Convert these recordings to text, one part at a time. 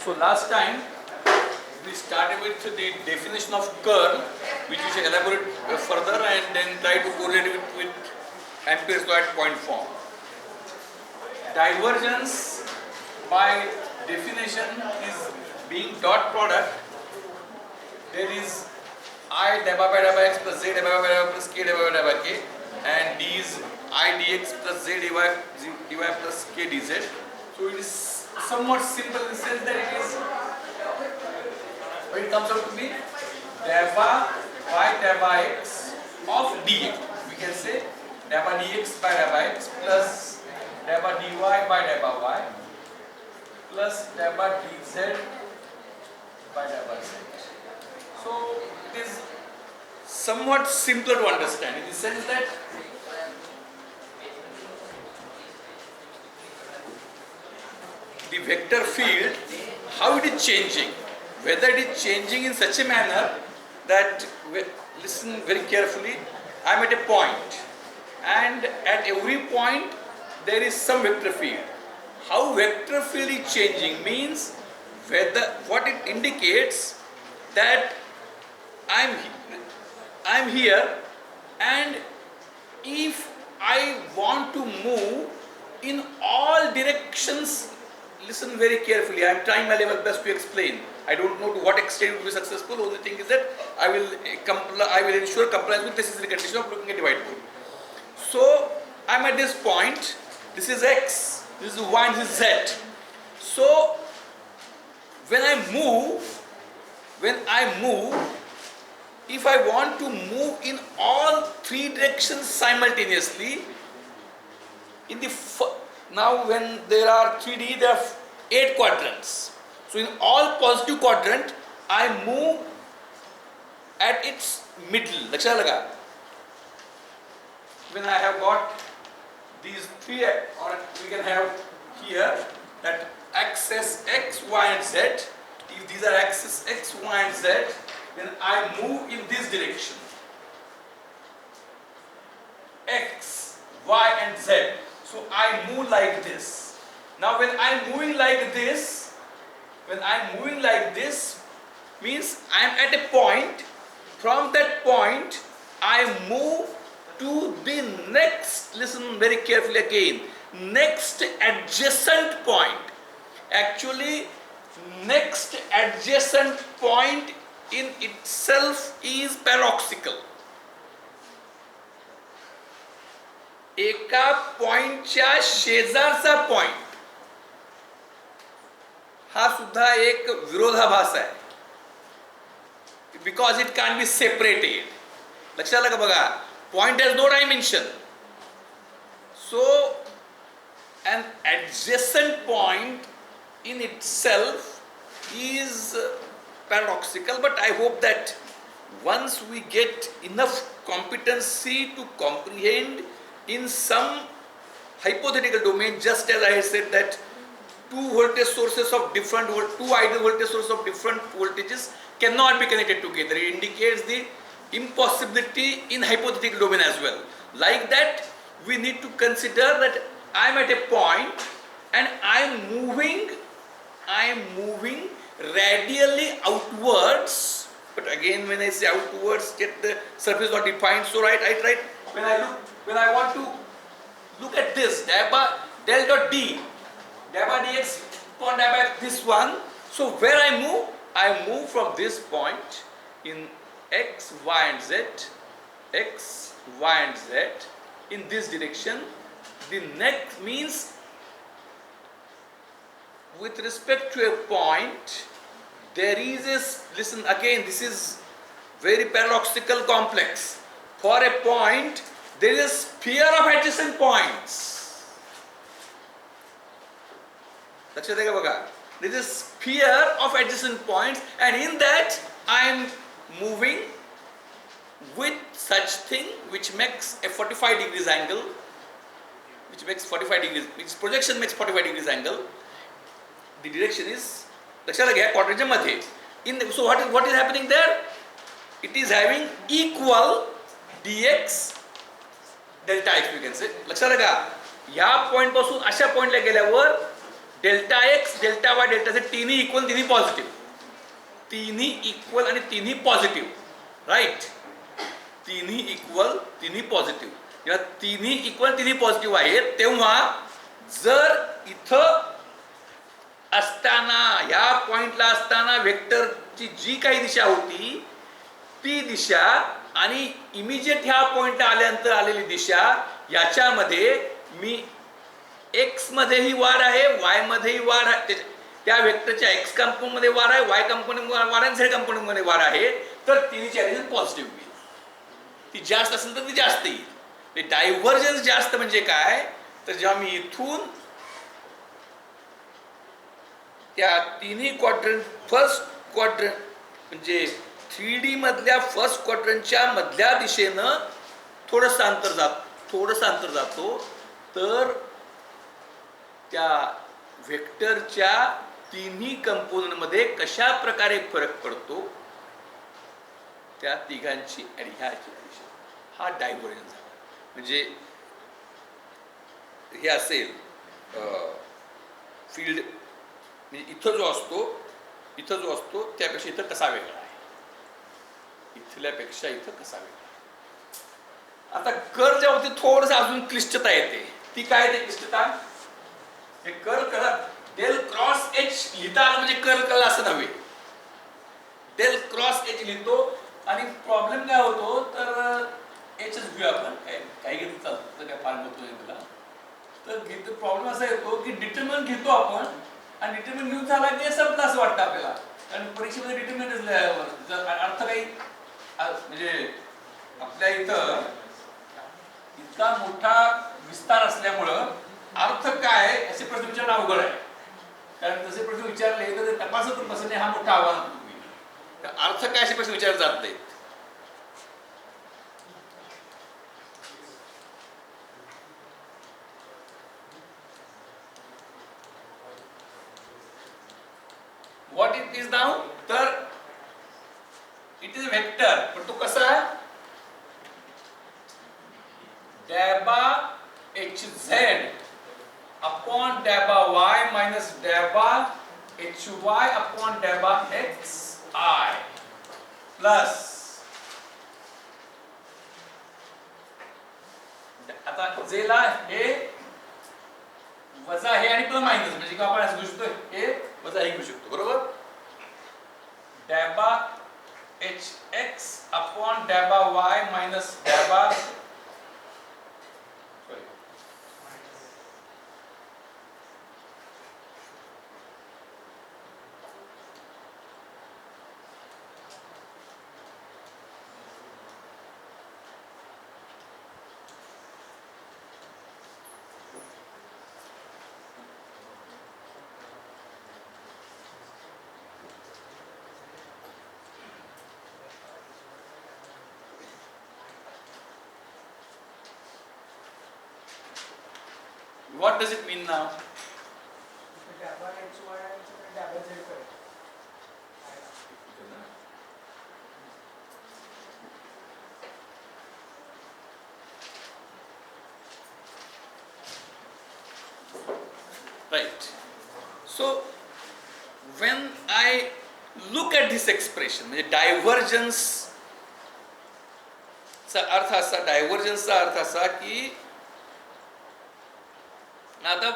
So last time we started with the definition of curl, which we shall elaborate further and then try to correlate it with Ampere's law at point form. Divergence by definition is being dot product. There is I dabba by dabba x plus z dabba by dabba plus k dabba by dabba k, and d is I dx plus z dy plus k dz. So it is somewhat simple in the sense that it is, it comes out to be dabba by dabba x of dx. We can say dabba dx by dabba x plus dabba dy by dabba y plus dabba dz by dabba z. So it is somewhat simpler to understand in the sense that the vector field, how it is changing, whether it is changing in such a manner that, listen very carefully, I am at a point and at every point there is some vector field. How vector field is changing means whether what it indicates that I am here, and if I want to move in all directions, listen very carefully, I am trying my level best to explain. I don't know to what extent it will be successful. Only thing is that I will ensure compliance with this is the condition of looking at the whiteboard. So I am at this point, this is x, this is y, and this is z. So when I move, if I want to move in all three directions simultaneously, now when there are 3D, there are 8 quadrants. So in all positive quadrant, I move at its middle. When I have got these 3, or we can have here that axis x, y and z. If these are axes x, y and z, then I move in this direction, x, y and z. So I move like this. Now when I am moving like this, means I am at a point. From that point I move to the next, listen very carefully again, next adjacent point. Actually next adjacent point in itself is paradoxical. एका पॉइंटच्या शेजारचा point हा सुद्धा एक विरोधाभास आहे, because it can be separated. लक्षात आलं का बघा, point has no dimension. So an adjacent point in itself is paradoxical, but I hope that once we get enough competency to comprehend in some hypothetical domain, just as I had said that two voltage sources of different two ideal voltage sources of different voltages cannot be connected together. It indicates the impossibility in hypothetical domain as well. Like that, we need to consider that I am at a point and I am moving radially outwards. But again, when I say outwards, get the surface not defined. So right, when I want to look at this del dot d, dabba dx upon dabba this one. So where I move from this point in x, y and z, x, y and z in this direction. The next means with respect to a point, there is a, listen again, this is very paradoxical complex. For a point, there is a sphere of adjacent points. There is a sphere of adjacent points, and in that I am moving with such thing which makes a 45 degrees angle, which projection makes 45 degrees angle. The direction is, quadrature madhe. So what is happening there? It is having equal dx delta x, we can say. लक्षात आलं का? या point पासून अशा पॉइंटला गेल्यावर delta x, delta y, delta Z तिन्ही equal, तिन्ही पॉझिटिव्ह, तिन्ही इक्वल आणि तिन्ही पॉझिटिव्ह, राईट. तिन्ही इक्वल, तिन्ही पॉझिटिव्ह. जेव्हा तिन्ही इक्वल, तिन्ही पॉझिटिव्ह आहेत, तेव्हा जर इथं असताना, या पॉइंटला असताना वेक्टरची जी काही दिशा होती ती दिशा आणि इमिजिएट ह्या पॉइंटला आल्यानंतर आलेली दिशा, याच्यामध्ये मी एक्स मध्येही वार आहे, वाय मध्येही वार आहे, त्या वेक्टरच्या एक्स कंपोनंट मध्ये वार आहे, वाय कंपोनंट वार आहे, झेड कंपोनंट मध्ये वार आहे, तर तिन्हीची ऍडिशन पॉझिटिव्ह येईल. ती जास्त असेल तर ती जास्त येईल. डायव्हर्जन्स जास्त म्हणजे काय, तर जेव्हा मी इथून त्या तिन्ही क्वाड्रंट, फर्स्ट क्वाड्रंट म्हणजे 3D मधल्या फर्स्ट क्वाड्रंटच्या मधल्या दिशेनं थोडंसं अंतर जातो, तर त्या व्हेक्टरच्या तिन्ही कंपोनंट मध्ये कशा प्रकारे फरक पडतो, त्या तिघांची आणि ह्याची दिशा, हा डायव्हर्जन्स झाला. म्हणजे हे असेल फील्ड, म्हणजे इथं जो असतो त्यापेक्षा इथं कसा वेगळा आहे, इथल्यापेक्षा इथं कसा वेगळा. आता कर्ल च्या बाबतीत थोडंसं अजून क्लिष्टता येते. ती काय ते क्लिष्टता, हे कर्ल करा, डेल क्रॉस एच लिहिता आलं म्हणजे कर्ल कळलं असं नव्हे. डेल क्रॉस एच लिहितो आणि प्रॉब्लेम काय होतो, तर एचच घेऊया आपण, काही घेतलं चालतं, काय फार महत्व नाही तुला. तर प्रॉब्लेम असा येतो की डिटर्मिनंट घेतो आपण आणि डिटर्मिनंट घेऊन झाला की संपलं असं वाटतं आपल्याला, कारण परीक्षेमध्ये डिटर्मिनंटच अर्थ काही, म्हणजे आपल्या इथं इतका मोठा विस्तार असल्यामुळं अर्थ काय असे प्रश्न विचारणं अवघड आहे. कारण तसे प्रश्न विचारले तर तपासत बसणे हा मोठा आव्हान. अर्थ काय असे प्रश्न विचारले जात नाहीत. व्हॉट इट इज नाउ, तर इट इज वेक्टर, पण तो कसा आहे, डॅबा एच झेड अपॉन डॅबा वाय मायनस डॅबा एच वाय अपॉन डॅबा एक्स आय प्लस, आता जेला हे वजा हे आणि पुन्हा मायनस, म्हणजे का आपण असं घेऊ शकतो, हे वजा हे घेऊ शकतो, बरोबर. डॅबा एच एक्स अपॉन डॅबा वाय मायनस डॅबा, what does it mean now? Right. So when I look at this expression, म्हणजे डायव्हर्जन्स चा अर्थ असा, डायव्हर्जन्सचा अर्थ असा की आता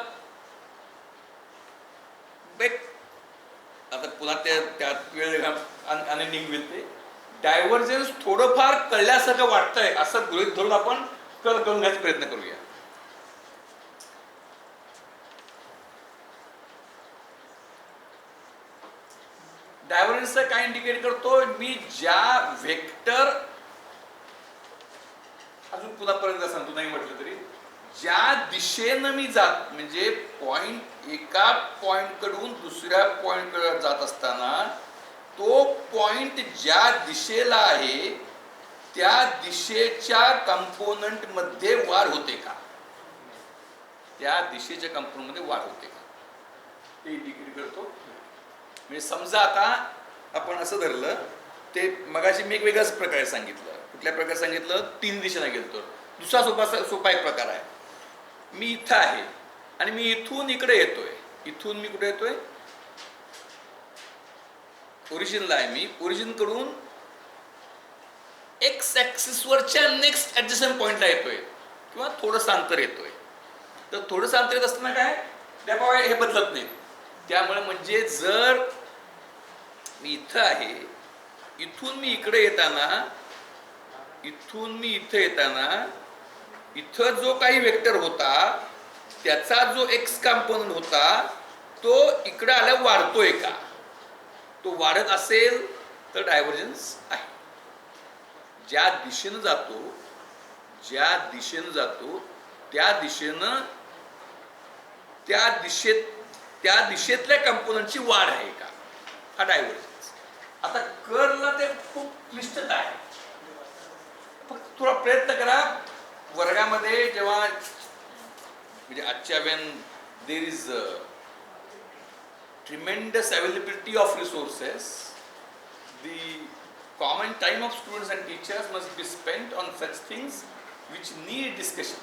पुन्हा त्यात वेळ अनेक होईल. ते डायव्हर्जन्स थोडंफार कळल्यासारखं वाटतंय असं गृहीत धरून आपण कर्ल करून घ्यायचा प्रयत्न करूया. डायव्हर्जन्स काय इंडिकेट करतो, मी ज्या व्हेक्टर, अजून पुन्हा पर्यंत सांगतो नाही म्हटलं तरी, ज्या दिशेनं मी जात, म्हणजे पॉइंट, एका पॉइंट कडून दुसऱ्या पॉइंट कडे जात असताना तो पॉइंट ज्या दिशेला आहे त्या दिशेच्या कंपोनंट मध्ये वाढ होते का, त्या दिशेच्या कंपोनंट मध्ये वाढ होते का, ते इंडिकेट करतो. म्हणजे समजा आता आपण असं धरलं, ते मगाशी मी एक वेगळ्याच प्रकारे सांगितलं. कुठल्या प्रकारे सांगितलं, तीन दिशेला गेलतो. दुसरा सोपा एक प्रकार आहे, मी इथं आहे आणि मी इथून इकडे येतोय, इथून मी कुठे येतोय, ओरिजिनला आहे मी, ओरिजिन कडून एक्स ऍक्सिस वरच्या नेक्स्ट ऍडजस्टंट पॉइंटला येतोय किंवा थोडंसं अंतर येतोय. तर थोडंसं अंतर येत असताना काय त्यामुळे हे बदलत नाही. त्यामुळे म्हणजे जर मी इथं आहे, इथून मी इकडे येताना, इथून मी इथं येताना इथं जो काही वेक्टर होता त्याचा जो एक्स कंपोनंट होता तो इकडे आल्या वाढतोय का, तो वाढत असेल तर डायव्हर्जन्स आहे. ज्या दिशेनं जातो, ज्या दिशेनं जातो त्या दिशेनं त्या दिशेतल्या कंपोनंटची वाढ आहे का, हा डायव्हर्जन्स. आता कर्लला ते खूप क्लिष्टता आहे. फक्त थोडा प्रयत्न करा वर्गामध्ये जेव्हा म्हणजे आजच्या when there is tremendous availability of resources, the common time of students and teachers must be spent on such things which need discussion,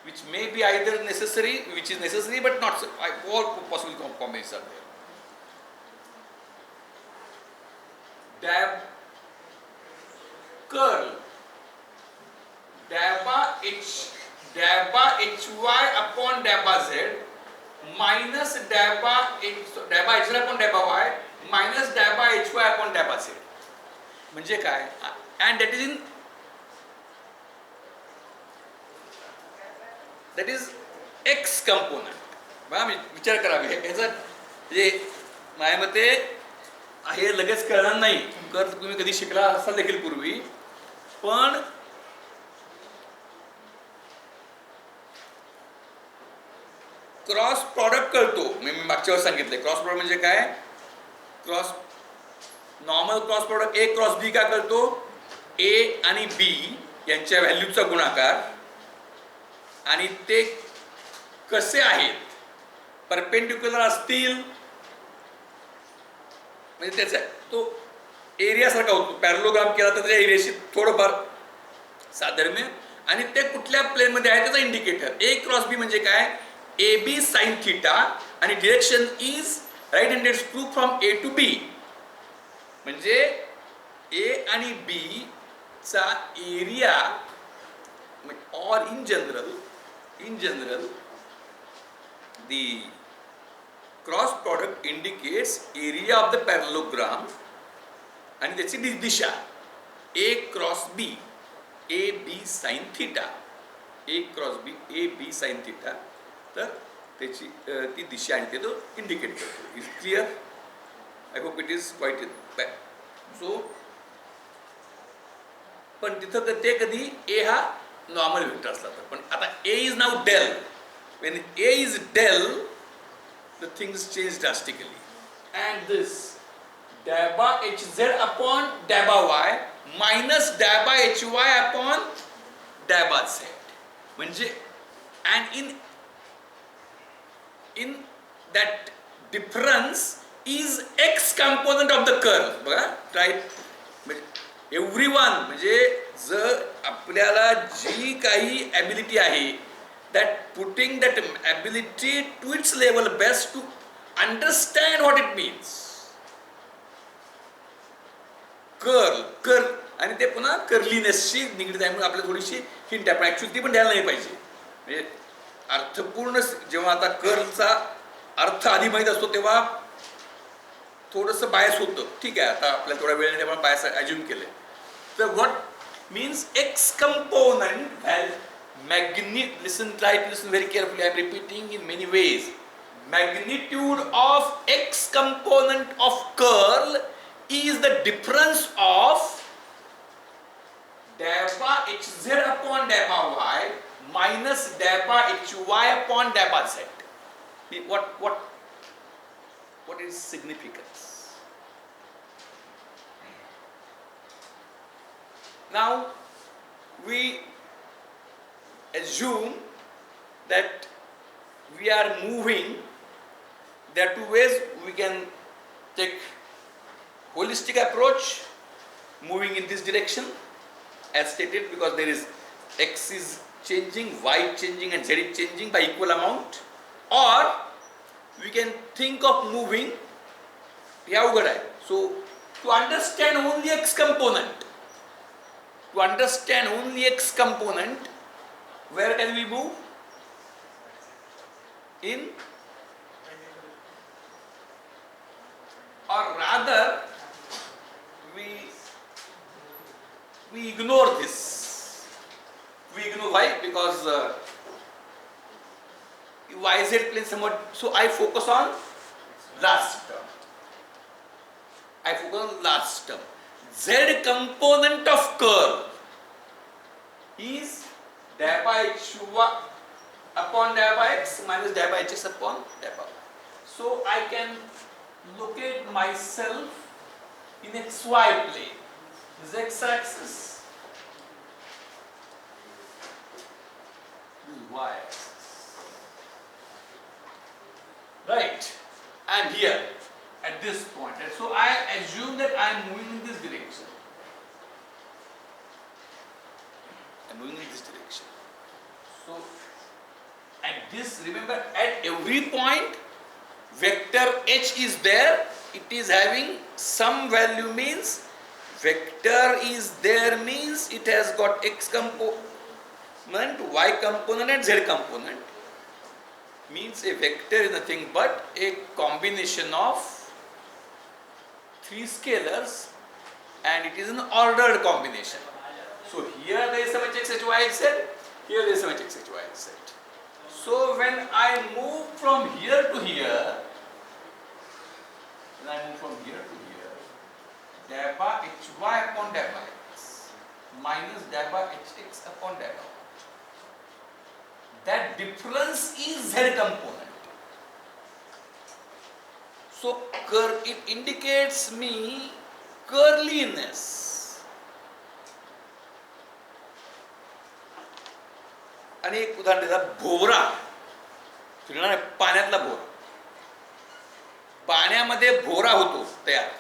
which may be either necessary, which is necessary but not all possible combinations are there. Dab curl dabba hy upon dabba z minus dabba hz upon dabba y minus dabba hy upon dabba z. म्हणजे काय, and that is x component. बघा विचार करा, ह्याचा म्हणजे माझ्या मते हे लगेच कळणार नाही, कर तुम्ही कधी शिकला असाल देखील पूर्वी, पण क्रॉस प्रॉडक्ट कळतो. मी मागच्या वेळेस सांगितले क्रॉस प्रॉडक्ट म्हणजे काय, नॉर्मल क्रॉस प्रॉडक्ट ए क्रॉस बी का कळतो, ए आणि बी यांच्या व्हॅल्यूचा गुणाकार आणि ते कसे आहेत, परपेंडिक्युलर असतील म्हणजे त्याचा तो एरिया सारखा होतो. पॅरलोग्राम केला तर त्या एरियाशी थोडंफार साधर्म्य, आणि ते कुठल्या प्लेन मध्ये आहे त्याचा इंडिकेटर. ए क्रॉस बी म्हणजे काय, ए बी साइन थिटा आणि direction is right handed screw from A to B. म्हणजे ए आणि बी चा area or in general the cross product indicates area of the parallelogram आणि त्याची दिशा a cross b, a b sin theta, a cross b, a b sin theta. तर त्याची ती दिशा आणि ते तो इंडिकेट करतो. Is clear? I hope it is quite. So पण तिथं ते कधी a हा नॉर्मल वेक्टर असला तर, पण आता a is now del. When A is del, the things change drastically. And this dabba hz upon dabba y minus dabba hy upon dabba z. म्हणजे and in that difference is x component of the curve. बघा right, everyone म्हणजे जर आपल्याला जी काही ability आहे, that putting that ability to its level best to understand what it means. Curl आणि ते पुन्हा कर्लीनेसशी निगडीत आहे, म्हणून आपल्याला थोडीशी हिंट आहे, पण ऍक्च्युअली ती पण द्यायला नाही पाहिजे. म्हणजे अर्थपूर्ण जेव्हा आता कर्लचा अर्थ आधी माहीत असतो तेव्हा थोडंसं बायस होतं. ठीक आहे, आता आपल्याला थोडा वेळ नाही, आपण बायस अज्युम केलंय. तर what means x component listen, try to listen very carefully. I am repeating in many ways. Magnitude of x component of curl is the difference of dabba hz upon dabba y minus dabba hy upon dabba z. What is significance? Now we assume that we are moving. There are two ways we can take holistic approach, moving in this direction as stated, because there is x is changing, y changing and z is changing by equal amount, or we can think of moving. हे अवघड आहे. So to understand only x component, where can we move? In, or rather we ignore this. We ignore, why? Because yz plane somewhat, so I focus on last term. Z component of curve is del by hy upon del by x minus del by hx upon del by y. So I can locate myself in xy plane. This is x axis, this is y axis. Right? I am here at this point. And so I assume that I am moving in this direction. So at this, remember, at every point vector h is there. It is having some value, means vector is there, means it has got x component, y component and z component. Means a vector is nothing but a combination of three scalars, and it is an ordered combination. So here there is some h, x, h, y, z. Here there is some h, x, h, y, z. So when I move from here to here, del by hy upon del by x minus del by hx upon del by y. That difference is z component. So it indicates me curliness. आणि एक उदाहरण देतात, भोवरा, फिरणारा पाण्यातला भोवरा. पाण्यामध्ये भोवरा होतो तयार.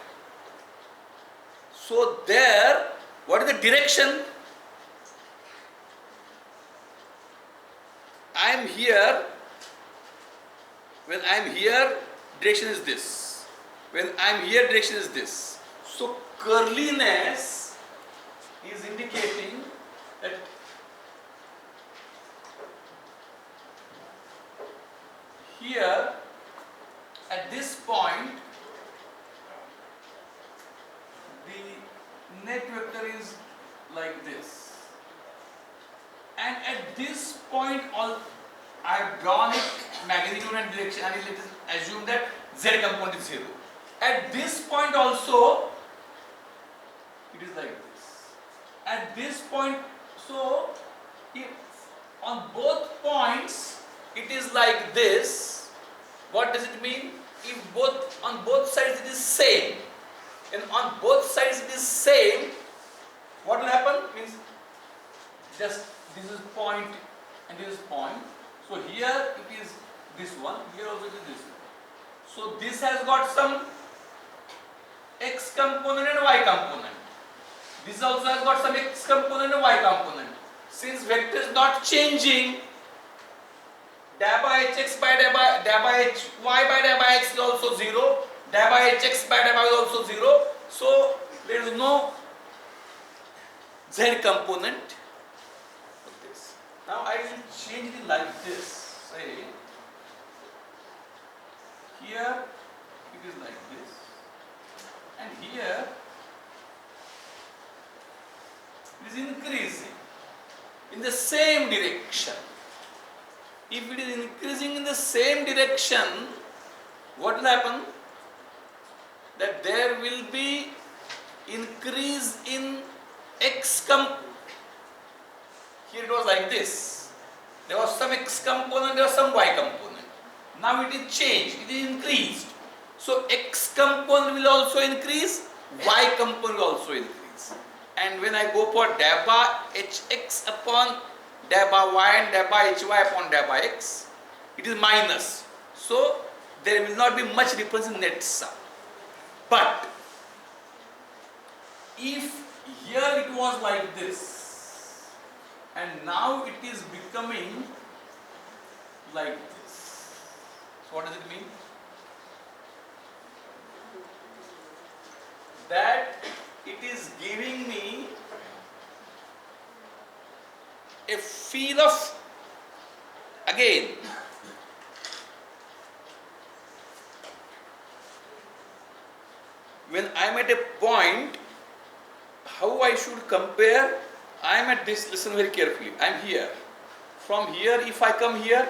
So there, what is the direction? I am here. When I am here, direction is this. When I am here, direction is this. So curliness is indicating that here at this point the net vector is like this, and at this point all I have drawn it magnitude and direction, and let us assume that z component is 0. At this point also it is like this. At this point, so if on both points it is like this, what does it mean? If on both sides it is same, and on both sides it is same, what will happen? Means just this is point and this is point. So here it is this one, here also it is this one. So this has got some x component and y component. This also has got some x component and y component. Since vector is not changing, del by hx by del by hy by del by x is also 0. Del by hx by del by y is also 0. So there is no z component of this. Now I will change it like this. Say here it is like this, and here it is increasing in the same direction. If it is increasing in the same direction, what will happen? That there will be increase in x here it was like this. There was some x component, there was some y component. Now it is changed, it is increased. So x component will also increase, y component will also increase. And when I go for del by hx upon del by y and del by hy upon del by x, it is minus. So there will not be much difference in net sum. But if here it was like this, and now it is becoming like this. So what does it mean? it is giving me a feel of, again, when I am at a point, how I should compare, I am at this, listen very carefully, I am here. From here, if I come here,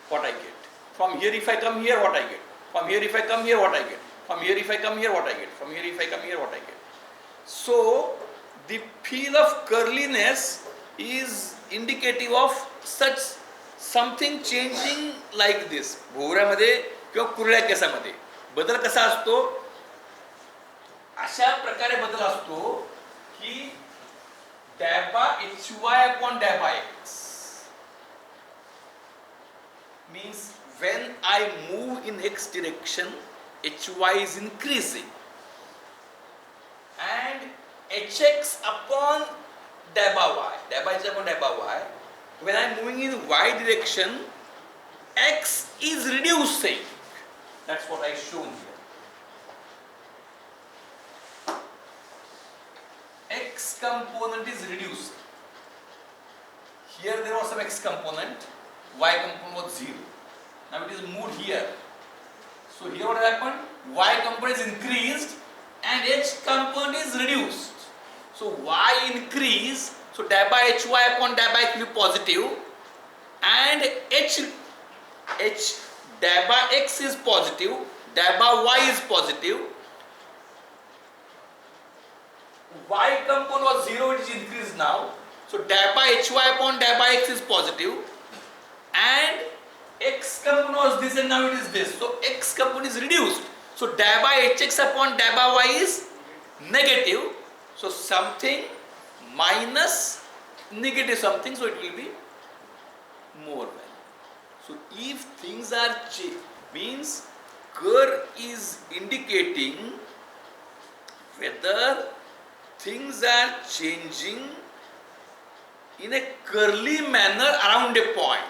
what I get? From here, if I come here, what I get? From here, if I come here, what I get? From here, if I come here, what I get? From here, if I come here, what I get? So, the feel of curliness is indicative of such something changing like this. भोवऱ्यामध्ये किंवा कुरळ्या केसामध्ये बदल कसा असतो? अशा प्रकारे बदल असतो की डॅबा hy upon डॅबा x means when I move in x direction, hy is increasing, and hx upon daba y, daba h upon daba y, when I am moving in y direction, x is reducing. That's what I shown here. X component is reduced. Here there was some x component, y component was 0. Now it is moved here. So here what happened? Y component is increased and h component is reduced. So y increase, so daba hy upon daba x will be positive, and h daba x is positive, daba y is positive. Y component was 0, it is increased now. So daba hy upon daba x is positive, and x component was this and now it is this. So x component is reduced. So daba hx upon daba y is negative. So something minus negative something, so it will be more value. So if things are means curve is indicating whether things are changing in a curly manner around a point,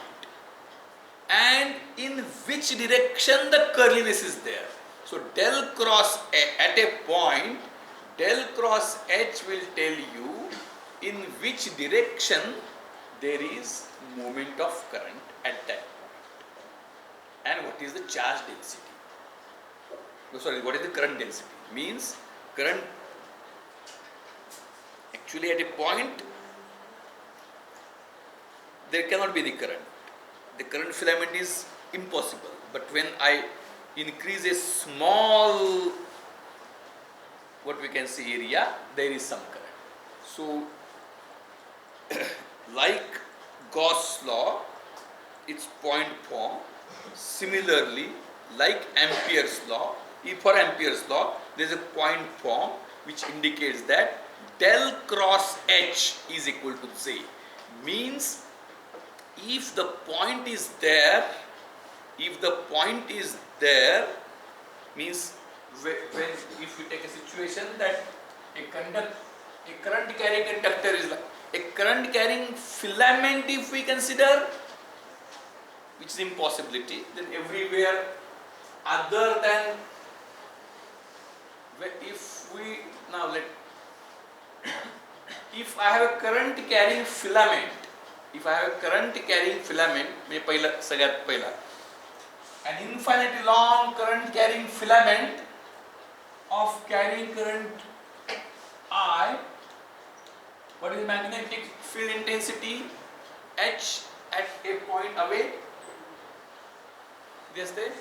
and in which direction the curliness is there. So del cross A at a point, del cross H will tell you in which direction there is movement of current at that point, and what is the charge density. What is the current density? Means current actually at a point there cannot be the current. The current filament is impossible. But when I increase a small, what we can see area, there is some current. So, like Gauss law, its point form. Similarly, like Ampere's law, for Ampere's law, there is a point form which indicates that del cross H is equal to Z. Means if the point is there, means when if you take a situation that a current carrying conductor is like a current carrying filament, if we consider, which is impossibility, then everywhere other than if we now let if I have a current carrying filament, म्हणजे पहिला सगळ्यात पहिला an infinitely long current carrying filament of carrying current I, what is magnetic field intensity H at a point away? Yes, there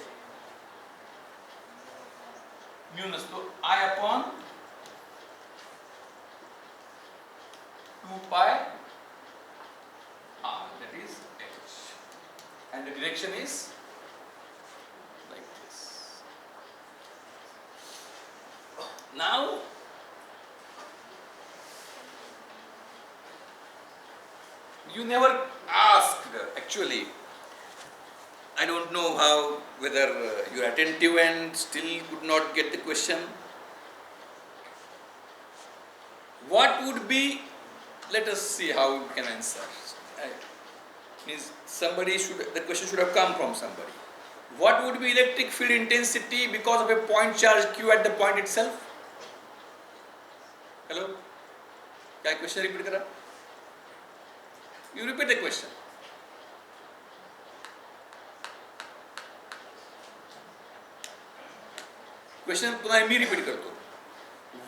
mu नसतो I upon 2 pi R, that is H, and the direction is like this. Now you never asked, actually I don't know how, whether you are attentive and still could not get the question. What would be, let us see how we can answer. Means somebody should, the question should have come from somebody. What would be electric field intensity because of a point charge Q at the point itself? Hello, क्या question repeat करा? You repeat the question. Question पुन्हा मी repeat करतो.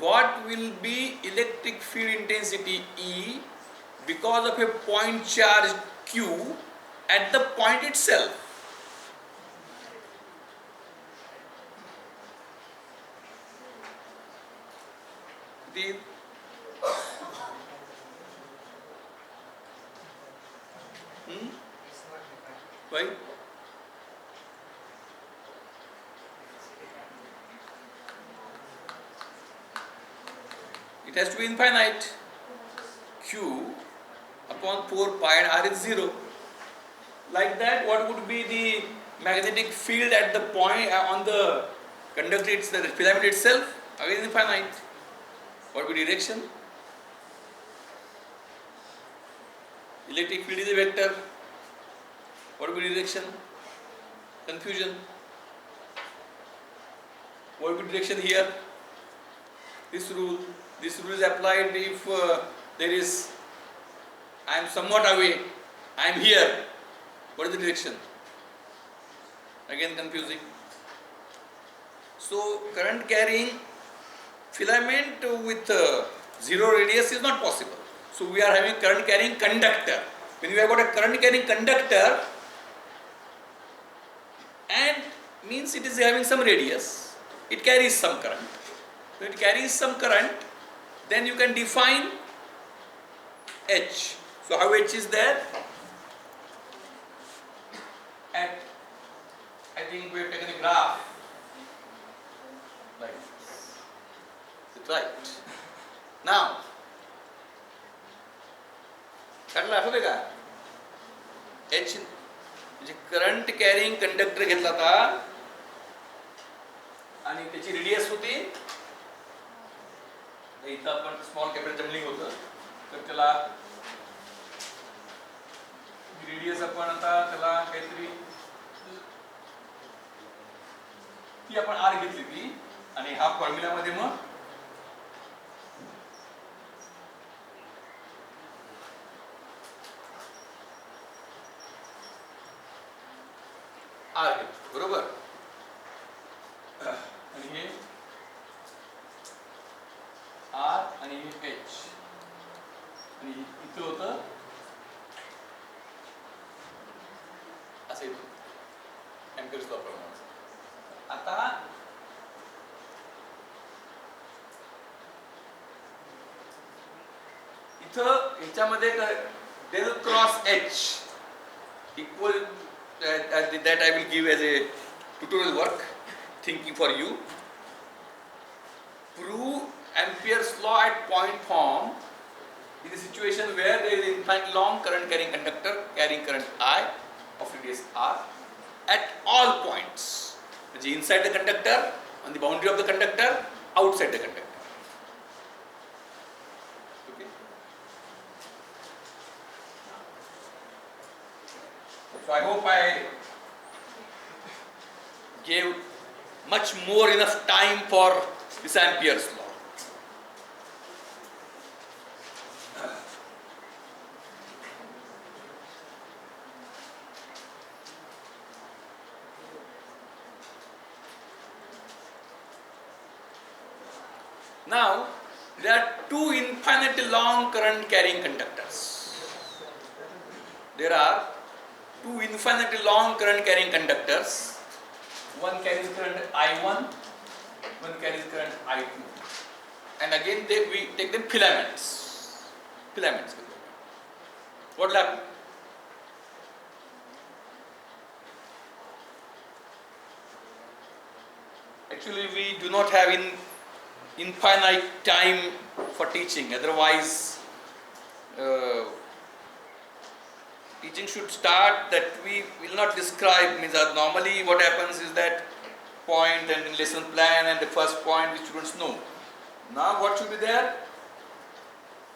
What will be electric field intensity E because of a point charge Q at the point itself? The why? It has to be infinite. Q upon 4 pi and R is 0. Like that, what would be the magnetic field at the point on the conductor itself, the filament itself? Again infinite. What would be direction? Electric field is a vector. What would be direction? Confusion. What would be direction here? This rule is applied if there is, I am somewhat away, I am here. What is the direction? Again confusing. So current carrying filament with zero radius is not possible. So we are having current carrying conductor. When you have got a current carrying conductor, and means it is having some radius, it carries some current. So it carries some current, then you can define H. So how H is there? At, I think we have taken a graph like this. Is it right? Now, काढला आठवते का? H म्हणजे current carrying conductor घेतला होता आणि त्याची radius होती, इथं आपण स्मॉल कॅपिटल जमलिंग होतं, तर त्याला रेडियस आपण आता त्याला काहीतरी ती आपण आर घेतली ती, आणि हा फॉर्म्युला मध्ये मग आर घेतली, बरोबर. आणि हे आर आणि हे एच, आणि इथं होतं असं येतं एम्पियर्स लॉ प्रमाणे. आता इथं ह्याच्यामध्ये del cross H equal that I will give as a tutorial work, thinking for you. Prove Ampere's law at point form in a situation where there is infinite long current carrying conductor carrying current I of radius R at all points. Inside the conductor, on the boundary of the conductor, outside the conductor. So I hope I gave much more enough time for this Ampere's law. Now there are two infinitely long current carrying conductors. There are two infinitely long current carrying conductors. One carries current I1, one carries current I2. And again we take them filaments. Filaments. What will happen? Actually we do not have infinite time for teaching, otherwise teaching should start that we will not describe. Means normally what happens is that point and lesson plan and the first point which students know. Now what should be there?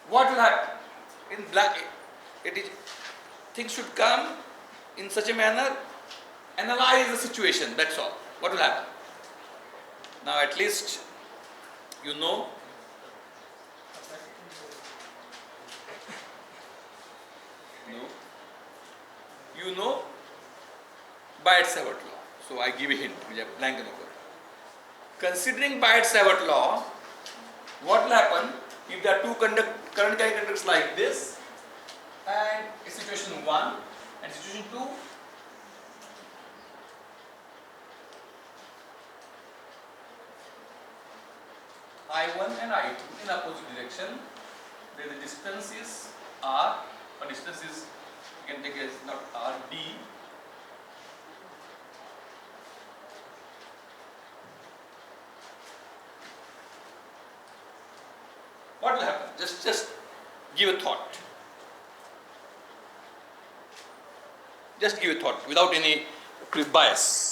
What will happen? In black, it is, things should come in such a manner, analyze the situation, that's all. What will happen? Now at least you know No. You know Biot-Savart law. So I give a hint. Blank नको. Considering Biot-Savart law, what will happen if there are two current carrying conductors like this, and situation 1 and situation 2? I1 and I2 in opposite direction, where the distance is R, or distance is, you can take as not R, D. What will happen? Just give a thought. Just give a thought without any bias.